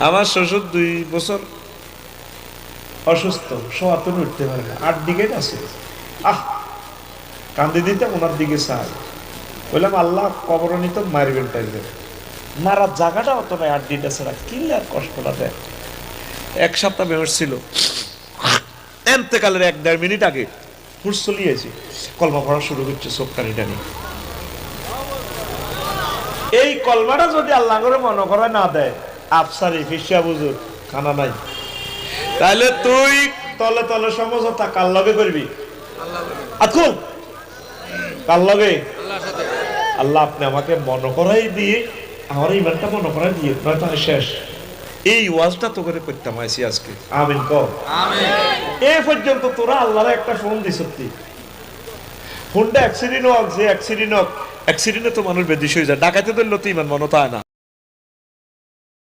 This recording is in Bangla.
আমার শ্বশুর 2 বছর অসুস্থ, শোয়াতে উঠতে পারে না, 8 দিকে আছে। কান্দি দিতে ওনার দিকে চাই, বললাম আল্লাহ কবরণী তো মারবেন টাইবেন, মারার জায়গাটা অত নয়, 8 দিনটা ছাড়া কিনলে আর কষ্টটা দেয়। 1 সপ্তাহ বেমস ছিল, এতেকালের 1-1.5 মিনিট আগে হুশ চলিয়েছি, কলমা পড়া শুরু করছে চোখ কানি টানি। এই কলমাটা যদি আল্লাহ করে মনে করে না দেয়, আফসারি ফিসা বুজুর খানা নাই, তাহলে তুই তলে তলে সমঝোতা কার লগে করবি? আকুল কার লগে? আল্লাহ আপনি আমাকে মনে করাই দিয়ে, আমার ইমানটা মনে করাই দিয়ে, নয়তো আমি শেষ। এই ওয়াজটা তো করে করতাম আইসি আজকে। আমিন কর। এ পর্যন্ত তোরা আল্লাহর একটা ফোন দিস, ফোনটা অ্যাক্সিডেন্ট হোক, যে অ্যাক্সিডেন্টে তো মানুষ বেদিস হয়ে যায়, ডাকাতে ধরলো তো ইমান মনে হয় না।